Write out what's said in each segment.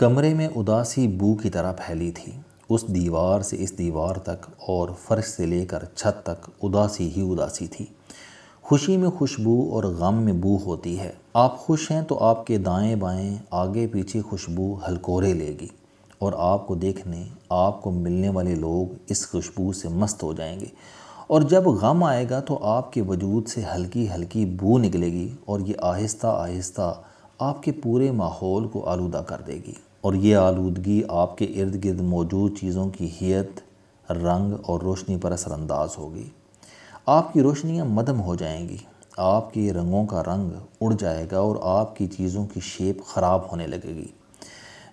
کمرے میں اداسی بو کی طرح پھیلی تھی۔ اس دیوار سے اس دیوار تک اور فرش سے لے کر چھت تک اداسی ہی اداسی تھی۔ خوشی میں خوشبو اور غم میں بو ہوتی ہے۔ آپ خوش ہیں تو آپ کے دائیں بائیں آگے پیچھے خوشبو ہلکورے لے گی، اور آپ کو دیکھنے، آپ کو ملنے والے لوگ اس خوشبو سے مست ہو جائیں گے، اور جب غم آئے گا تو آپ کے وجود سے ہلکی ہلکی بو نکلے گی، اور یہ آہستہ آہستہ آپ کے پورے ماحول کو آلودہ کر دے گی، اور یہ آلودگی آپ کے ارد گرد موجود چیزوں کی ہیئت، رنگ اور روشنی پر اثر انداز ہوگی۔ آپ کی روشنیاں مدھم ہو جائیں گی، آپ کے رنگوں کا رنگ اڑ جائے گا، اور آپ کی چیزوں کی شیپ خراب ہونے لگے گی۔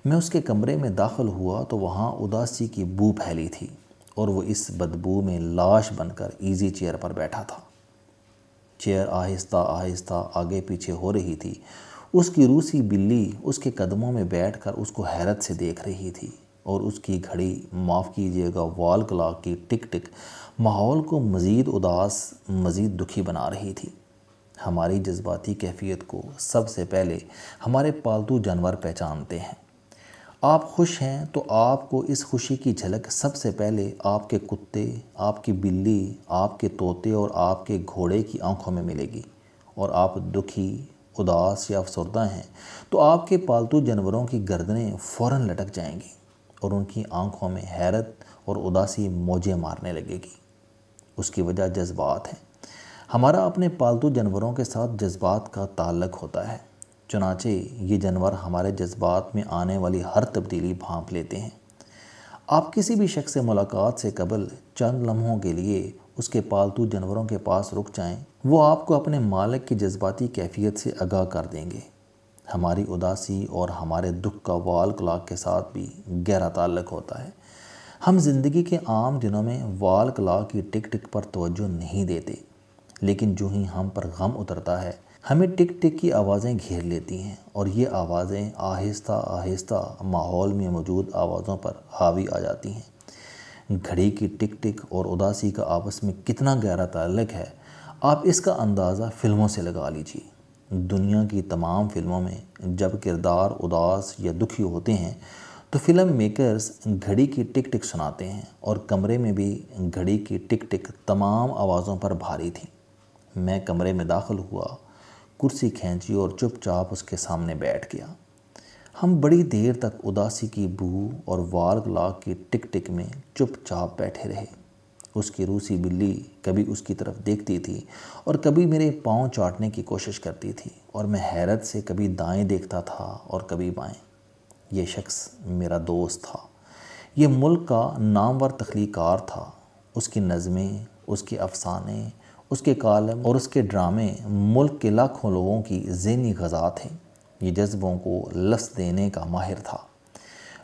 میں اس کے کمرے میں داخل ہوا تو وہاں اداسی کی بو پھیلی تھی، اور وہ اس بدبو میں لاش بن کر ایزی چیئر پر بیٹھا تھا۔ چیئر آہستہ آہستہ آگے پیچھے ہو رہی تھی۔ اس کی روسی بلی اس کے قدموں میں بیٹھ کر اس کو حیرت سے دیکھ رہی تھی، اور اس کی گھڑی، معاف کیجیے گا، وال کلاک کی ٹک ٹک ماحول کو مزید اداس، مزید دکھی بنا رہی تھی۔ ہماری جذباتی کیفیت کو سب سے پہلے ہمارے پالتو جانور پہچانتے ہیں۔ آپ خوش ہیں تو آپ کو اس خوشی کی جھلک سب سے پہلے آپ کے کتے، آپ کی بلی، آپ کے طوطے اور آپ کے گھوڑے کی آنکھوں میں ملے گی، اور آپ دکھی، اداس یا افسردہ ہیں تو آپ کے پالتو جانوروں کی گردنیں فوراً لٹک جائیں گی، اور ان کی آنکھوں میں حیرت اور اداسی موجیں مارنے لگے گی۔ اس کی وجہ جذبات ہیں۔ ہمارا اپنے پالتو جانوروں کے ساتھ جذبات کا تعلق ہوتا ہے، چنانچہ یہ جانور ہمارے جذبات میں آنے والی ہر تبدیلی بھانپ لیتے ہیں۔ آپ کسی بھی شخص سے ملاقات سے قبل چند لمحوں کے لیے اس کے پالتو جانوروں کے پاس رک جائیں، وہ آپ کو اپنے مالک کی جذباتی کیفیت سے آگاہ کر دیں گے۔ ہماری اداسی اور ہمارے دکھ کا وال کلاک کے ساتھ بھی گہرا تعلق ہوتا ہے۔ ہم زندگی کے عام دنوں میں وال کلاک کی ٹک ٹک پر توجہ نہیں دیتے، لیکن جو ہی ہم پر غم اترتا ہے، ہمیں ٹک ٹک کی آوازیں گھیر لیتی ہیں، اور یہ آوازیں آہستہ آہستہ ماحول میں موجود آوازوں پر حاوی آ جاتی ہیں۔ گھڑی کی ٹک ٹک اور اداسی کا آپس میں کتنا گہرا تعلق ہے، آپ اس کا اندازہ فلموں سے لگا لیجیے۔ دنیا کی تمام فلموں میں جب کردار اداس یا دکھی ہوتے ہیں تو فلم میکرز گھڑی کی ٹک ٹک سناتے ہیں، اور کمرے میں بھی گھڑی کی ٹک ٹک تمام آوازوں پر بھاری تھی۔ میں کمرے میں داخل ہوا، کرسی کھینچی اور چپ چاپ اس کے سامنے بیٹھ گیا۔ ہم بڑی دیر تک اداسی کی بو اور وال کلاک کی ٹک ٹک میں چپ چاپ بیٹھے رہے۔ اس کی روسی بلی کبھی اس کی طرف دیکھتی تھی اور کبھی میرے پاؤں چاٹنے کی کوشش کرتی تھی، اور میں حیرت سے کبھی دائیں دیکھتا تھا اور کبھی بائیں۔ یہ شخص میرا دوست تھا۔ یہ ملک کا نامور تخلیق کار تھا۔ اس کی نظمیں، اس کے افسانے، اس کے کالم اور اس کے ڈرامے ملک کے لاکھوں لوگوں کی ذہنی غذا تھے۔ یہ جذبوں کو لفظ دینے کا ماہر تھا۔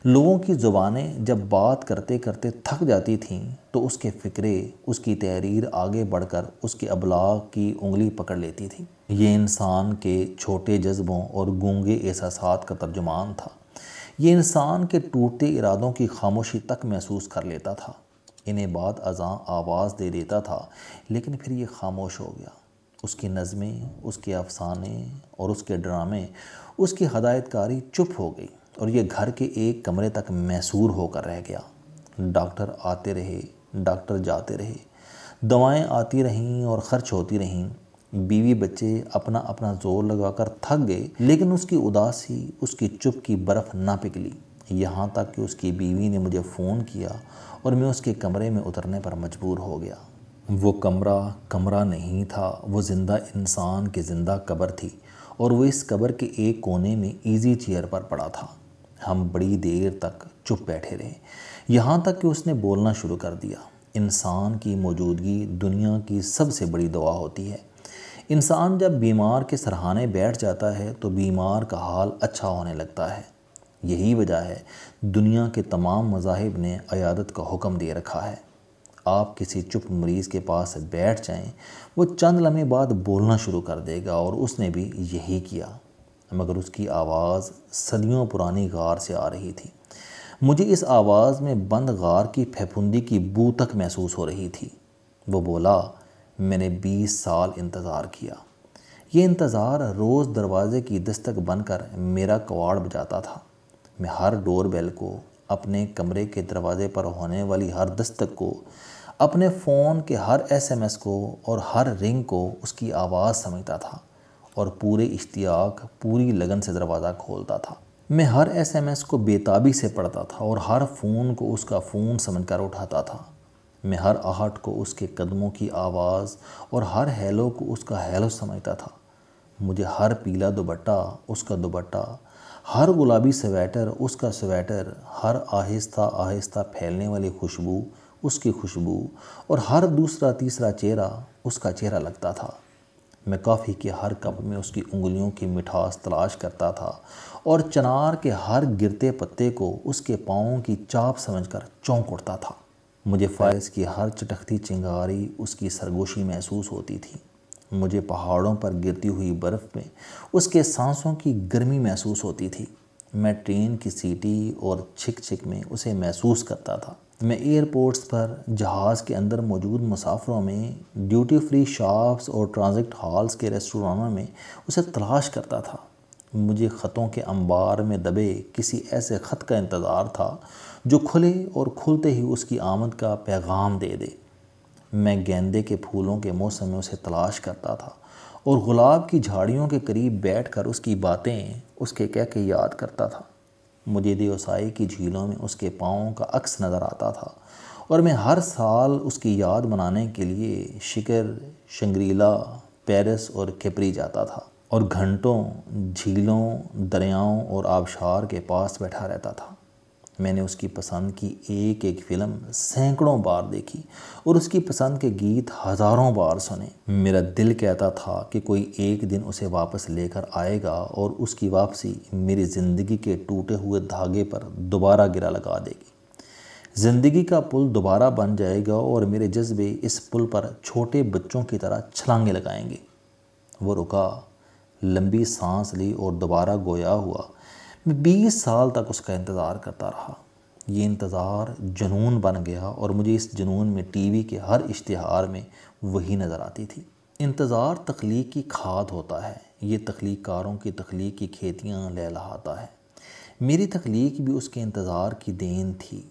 لوگوں کی زبانیں جب بات کرتے کرتے تھک جاتی تھیں تو اس کے فقرے، اس کی تحریر آگے بڑھ کر اس کے ابلاغ کی انگلی پکڑ لیتی تھی۔ یہ انسان کے چھوٹے جذبوں اور گونگے احساسات کا ترجمان تھا۔ یہ انسان کے ٹوٹتے ارادوں کی خاموشی تک محسوس کر لیتا تھا۔ انہیں بعد ازاں آواز دے دیتا تھا، لیکن پھر یہ خاموش ہو گیا۔ اس کی نظمیں، اس کے افسانے اور اس کے ڈرامے، اس کی ہدایت کاری چپ ہو گئی، اور یہ گھر کے ایک کمرے تک محصور ہو کر رہ گیا۔ ڈاکٹر آتے رہے، ڈاکٹر جاتے رہے، دوائیں آتی رہیں اور خرچ ہوتی رہیں، بیوی بچے اپنا اپنا زور لگا کر تھک گئے، لیکن اس کی اداسی، اس کی چپ کی برف نہ پگھلی، یہاں تک کہ اس کی بیوی نے مجھے فون کیا اور میں اس کے کمرے میں اترنے پر مجبور ہو گیا۔ وہ کمرہ کمرہ نہیں تھا، وہ زندہ انسان کی زندہ قبر تھی، اور وہ اس قبر کے ایک کونے میں ایزی چیئر پر پڑا تھا۔ ہم بڑی دیر تک چپ بیٹھے رہے، یہاں تک کہ اس نے بولنا شروع کر دیا۔ انسان کی موجودگی دنیا کی سب سے بڑی دوا ہوتی ہے۔ انسان جب بیمار کے سرہانے بیٹھ جاتا ہے تو بیمار کا حال اچھا ہونے لگتا ہے۔ یہی وجہ ہے دنیا کے تمام مذاہب نے عیادت کا حکم دے رکھا ہے۔ آپ کسی چپ مریض کے پاس بیٹھ جائیں، وہ چند لمحے بعد بولنا شروع کر دے گا، اور اس نے بھی یہی کیا، مگر اس کی آواز صدیوں پرانی غار سے آ رہی تھی۔ مجھے اس آواز میں بند غار کی پھپھوندی کی بو تک محسوس ہو رہی تھی۔ وہ بولا، میں نے 20 سال انتظار کیا۔ یہ انتظار روز دروازے کی دستک بن کر میرا کواڑ بجاتا تھا۔ میں ہر ڈور بیل کو، اپنے کمرے کے دروازے پر ہونے والی ہر دستک کو، اپنے فون کے ہر ایس ایم ایس کو اور ہر رنگ کو اس کی آواز سمجھتا تھا اور پورے اشتیاق، پوری لگن سے دروازہ کھولتا تھا۔ میں ہر ایس ایم ایس کو بے تابی سے پڑھتا تھا اور ہر فون کو اس کا فون سمجھ کر اٹھاتا تھا۔ میں ہر آہٹ کو اس کے قدموں کی آواز اور ہر ہیلو کو اس کا ہیلو سمجھتا تھا۔ مجھے ہر پیلا دوپٹہ اس کا دوپٹہ، ہر گلابی سویٹر اس کا سویٹر، ہر آہستہ آہستہ پھیلنے والی خوشبو اس کی خوشبو اور ہر دوسرا تیسرا چہرہ اس کا چہرہ لگتا تھا۔ میں کافی کے ہر کپ میں اس کی انگلیوں کی مٹھاس تلاش کرتا تھا اور چنار کے ہر گرتے پتے کو اس کے پاؤں کی چاپ سمجھ کر چونک اٹھتا تھا۔ مجھے فائز کی ہر چٹکتی چنگاری اس کی سرگوشی محسوس ہوتی تھی۔ مجھے پہاڑوں پر گرتی ہوئی برف میں اس کے سانسوں کی گرمی محسوس ہوتی تھی۔ میں ٹرین کی سیٹی اور چھک چھک میں اسے محسوس کرتا تھا۔ میں ایئرپورٹس پر، جہاز کے اندر موجود مسافروں میں، ڈیوٹی فری شاپس اور ٹرانزٹ ہالز کے ریسٹورانوں میں اسے تلاش کرتا تھا۔ مجھے خطوں کے انبار میں دبے کسی ایسے خط کا انتظار تھا جو کھلے اور کھلتے ہی اس کی آمد کا پیغام دے دے۔ میں گیندے کے پھولوں کے موسم میں اسے تلاش کرتا تھا اور گلاب کی جھاڑیوں کے قریب بیٹھ کر اس کی باتیں، اس کے کہہ کے یاد کرتا تھا۔ مجھے دیوسائی کی جھیلوں میں اس کے پاؤں کا عکس نظر آتا تھا اور میں ہر سال اس کی یاد منانے کے لیے شکر، شنگریلا، پیرس اور کیپری جاتا تھا اور گھنٹوں جھیلوں، دریاؤں اور آبشار کے پاس بیٹھا رہتا تھا۔ میں نے اس کی پسند کی ایک ایک فلم سینکڑوں بار دیکھی اور اس کی پسند کے گیت ہزاروں بار سنے۔ میرا دل کہتا تھا کہ کوئی ایک دن اسے واپس لے کر آئے گا اور اس کی واپسی میری زندگی کے ٹوٹے ہوئے دھاگے پر دوبارہ گرا لگا دے گی۔ زندگی کا پل دوبارہ بن جائے گا اور میرے جذبے اس پل پر چھوٹے بچوں کی طرح چھلانگیں لگائیں گے۔ وہ رکا، لمبی سانس لی اور دوبارہ گویا ہوا۔ میں 20 سال تک اس کا انتظار کرتا رہا۔ یہ انتظار جنون بن گیا اور مجھے اس جنون میں ٹی وی کے ہر اشتہار میں وہی نظر آتی تھی۔ انتظار تخلیق کی کھاد ہوتا ہے۔ یہ تخلیق کاروں کی تخلیق کی کھیتیاں لہلہاتا ہے۔ میری تخلیق بھی اس کے انتظار کی دین تھی۔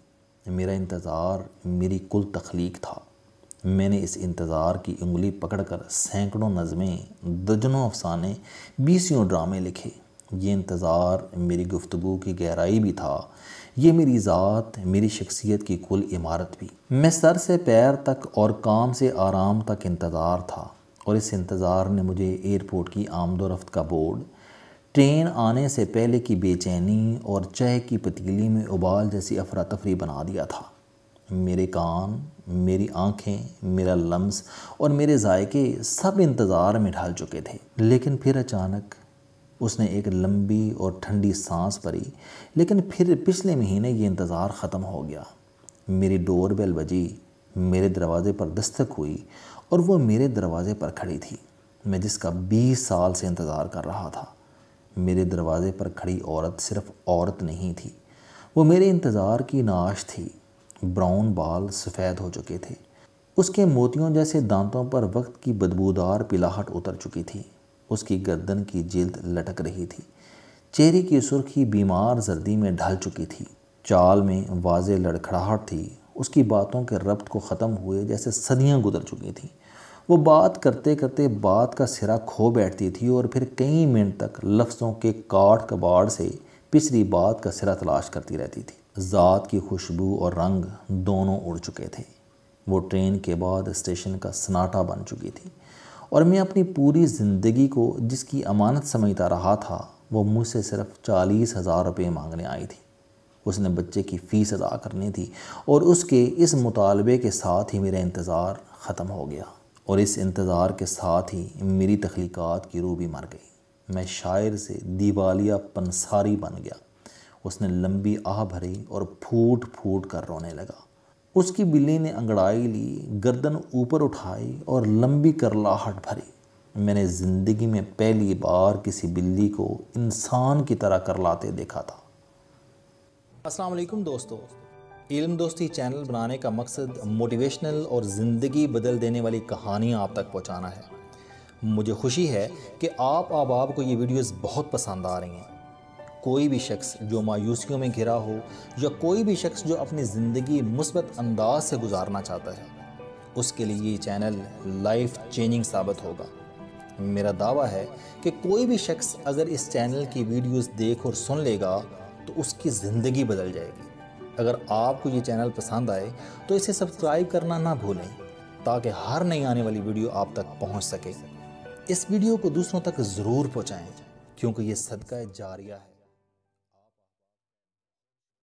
میرا انتظار میری کل تخلیق تھا۔ میں نے اس انتظار کی انگلی پکڑ کر سینکڑوں نظمیں، درجنوں افسانے، 20 ڈرامے لکھے۔ یہ انتظار میری گفتگو کی گہرائی بھی تھا۔ یہ میری ذات، میری شخصیت کی کل عمارت بھی۔ میں سر سے پیر تک اور کام سے آرام تک انتظار تھا اور اس انتظار نے مجھے ایئرپورٹ کی آمد و رفت کا بورڈ، ٹرین آنے سے پہلے کی بے چینی اور چائے کی پتیلی میں ابال جیسی افراتفری بنا دیا تھا۔ میرے کان، میری آنکھیں، میرا لمس اور میرے ذائقے سب انتظار میں ڈھل چکے تھے۔ لیکن پھر اچانک اس نے ایک لمبی اور ٹھنڈی سانس بھری۔ لیکن پھر پچھلے مہینے یہ انتظار ختم ہو گیا۔ میری ڈور بیل بجی، میرے دروازے پر دستک ہوئی اور وہ میرے دروازے پر کھڑی تھی، میں جس کا 20 سال سے انتظار کر رہا تھا۔ میرے دروازے پر کھڑی عورت صرف عورت نہیں تھی، وہ میرے انتظار کی نعش تھی۔ براؤن بال سفید ہو چکے تھے، اس کے موتیوں جیسے دانتوں پر وقت کی بدبودار پلاہٹ اتر چکی تھی۔ اس کی گردن کی جلد لٹک رہی تھی، چہرے کی سرخی بیمار زردی میں ڈھل چکی تھی، چال میں واضح لڑکھڑاہٹ تھی۔ اس کی باتوں کے ربط کو ختم ہوئے جیسے صدیاں گزر چکی تھیں۔ وہ بات کرتے کرتے بات کا سرا کھو بیٹھتی تھی اور پھر کئی منٹ تک لفظوں کے کاٹ کباڑ سے پچھلی بات کا سرا تلاش کرتی رہتی تھی۔ ذات کی خوشبو اور رنگ دونوں اڑ چکے تھے۔ وہ ٹرین کے بعد اسٹیشن کا سناٹا بن چکی تھی اور میں اپنی پوری زندگی کو جس کی امانت سمجھتا رہا تھا، وہ مجھ سے صرف 40,000 روپے مانگنے آئی تھی۔ اس نے بچے کی فیس ادا کرنی تھی اور اس کے اس مطالبے کے ساتھ ہی میرا انتظار ختم ہو گیا اور اس انتظار کے ساتھ ہی میری تخلیقات کی روح بھی مر گئی۔ میں شاعر سے دیوالیہ پنساری بن گیا۔ اس نے لمبی آہ بھری اور پھوٹ پھوٹ کر رونے لگا۔ اس کی بلی نے انگڑائی لی، گردن اوپر اٹھائی اور لمبی کرلاہٹ بھری۔ میں نے زندگی میں پہلی بار کسی بلی کو انسان کی طرح کرلاتے دیکھا تھا۔ السلام علیکم دوستو، علم دوستی چینل بنانے کا مقصد موٹیویشنل اور زندگی بدل دینے والی کہانیاں آپ تک پہنچانا ہے۔ مجھے خوشی ہے کہ آپ احباب کو یہ ویڈیوز بہت پسند آ رہی ہیں۔ کوئی بھی شخص جو مایوسیوں میں گھرا ہو یا کوئی بھی شخص جو اپنی زندگی مثبت انداز سے گزارنا چاہتا ہے، اس کے لیے یہ چینل لائف چینجنگ ثابت ہوگا۔ میرا دعویٰ ہے کہ کوئی بھی شخص اگر اس چینل کی ویڈیوز دیکھ اور سن لے گا تو اس کی زندگی بدل جائے گی۔ اگر آپ کو یہ چینل پسند آئے تو اسے سبسکرائب کرنا نہ بھولیں تاکہ ہر نئی آنے والی ویڈیو آپ تک پہنچ سکے۔ اس ویڈیو کو دوسروں تک ضرور پہنچائیں کیونکہ یہ صدقہ جاریہ ہے۔